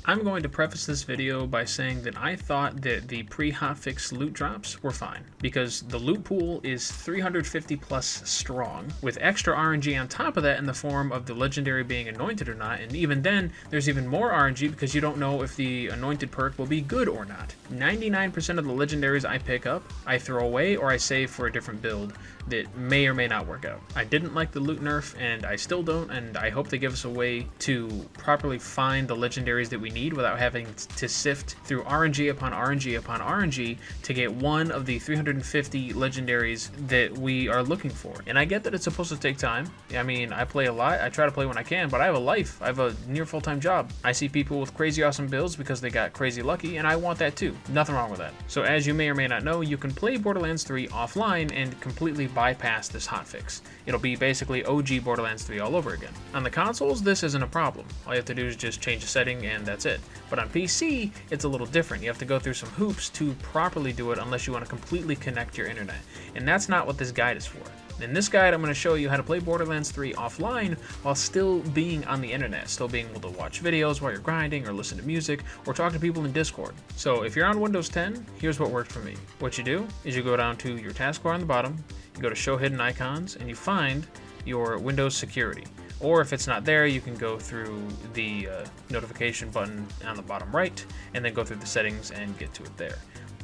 I'm going to preface this video by saying that I thought that the pre-hotfix loot drops were fine, because the loot pool is 350 plus strong, with extra RNG on top of that in the form of the legendary being anointed or not, and even then, there's even more RNG because you don't know if the anointed perk will be good or not. 99% of the legendaries I pick up, I throw away or I save for a different build that may or may not work out. I didn't like the loot nerf, and I still don't, and I hope they give us a way to properly find the legendaries that we need without having to sift through RNG upon RNG upon RNG to get one of the 350 legendaries that we are looking for. And I get that it's supposed to take time. I mean, I play a lot, I try to play when I can, but I have a life. I have a near full-time job. I see people with crazy awesome builds because they got crazy lucky, and I want that too. Nothing wrong with that. So as you may or may not know, you can play Borderlands 3 offline and completely bypass this hotfix. It'll be basically OG Borderlands 3 all over again. On the consoles, this isn't a problem. All you have to do is just change the setting and that's it. But on PC, it's a little different. You have to go through some hoops to properly do it unless you want to completely connect your internet. And that's not what this guide is for. In this guide, I'm going to show you how to play Borderlands 3 offline while still being on the internet, still being able to watch videos while you're grinding or listen to music or talk to people in Discord. So if you're on Windows 10, here's what worked for me. What you do is you go down to your taskbar on the bottom, you go to show hidden icons, and you find your Windows security. Or if it's not there, you can go through the notification button on the bottom right and then go through the settings and get to it there.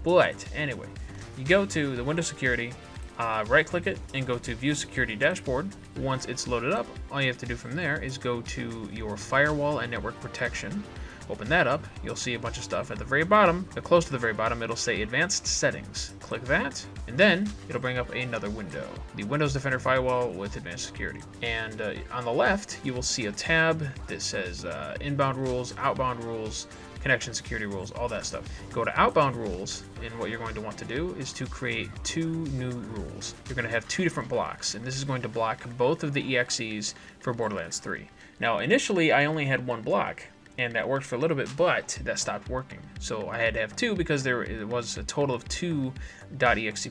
But anyway, you go to the Windows security, right click it and go to view security dashboard. Once it's loaded up, all you have to do from there is go to your firewall and network protection. Open that up, you'll see a bunch of stuff. At the very bottom, close to the very bottom, it'll say advanced settings. Click that, and then it'll bring up another window, the Windows Defender Firewall with advanced security. And on the left, you will see a tab that says inbound rules, outbound rules, connection security rules, all that stuff. Go to outbound rules, and what you're going to want to do is to create two new rules. You're going to have two different blocks, and this is going to block both of the EXEs for Borderlands 3. Now, initially, I only had one block, and that worked for a little bit, but that stopped working. So I had to have two because it was a total of two .exe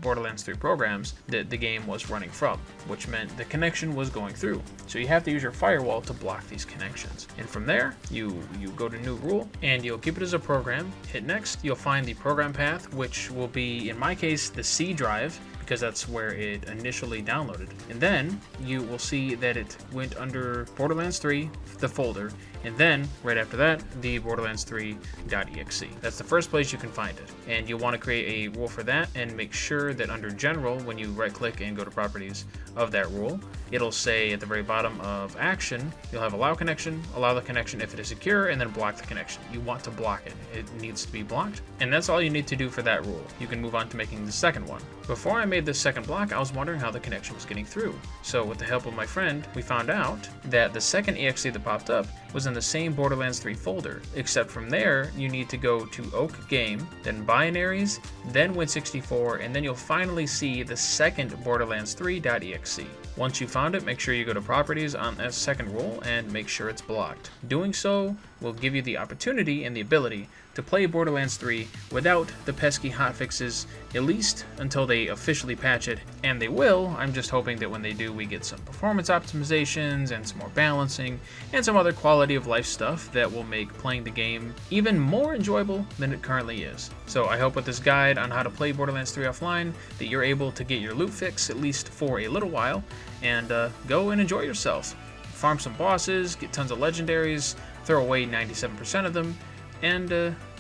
Borderlands 3 programs that the game was running from, which meant the connection was going through. So you have to use your firewall to block these connections. And from there, you go to new rule, and you'll keep it as a program, hit next, you'll find the program path, which will be, in my case, the C drive, because that's where it initially downloaded. And then you will see that it went under Borderlands 3, the folder, and then right after that, the Borderlands 3.exe. That's the first place you can find it. And you'll want to create a rule for that and make sure that under general, when you right click and go to properties of that rule, it'll say at the very bottom of action, you'll have allow the connection if it is secure, and then block the connection. You want to block it. It needs to be blocked. And that's all you need to do for that rule. You can move on to making the second one. Before I made this second block, I was wondering how the connection was getting through. So with the help of my friend, we found out that the second EXE that popped up was in the same Borderlands 3 folder, except from there, you need to go to Oak Game, then Binaries, then Win64, and then you'll finally see the second Borderlands 3.exe. Once you found it, make sure you go to properties on that second rule and make sure it's blocked. Doing so will give you the opportunity and the ability to play Borderlands 3 without the pesky hotfixes, at least until they officially patch it, and they will. I'm just hoping that when they do, we get some performance optimizations and some more balancing and some other quality of life stuff that will make playing the game even more enjoyable than it currently is. So I hope with this guide on how to play Borderlands 3 offline that you're able to get your loot fix at least for a little while and go and enjoy yourself. Farm some bosses, get tons of legendaries, throw away 97% of them, and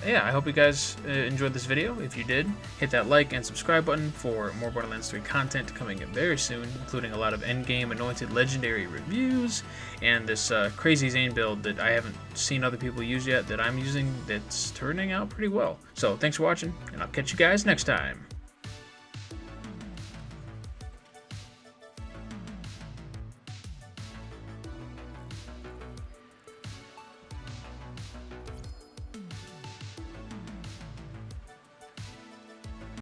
yeah, I hope you guys enjoyed this video. If you did, hit that like and subscribe button for more Borderlands 3 content coming up very soon, including a lot of endgame anointed legendary reviews and this crazy Zane build that I haven't seen other people use yet that I'm using that's turning out pretty well. So thanks for watching, and I'll catch you guys next time.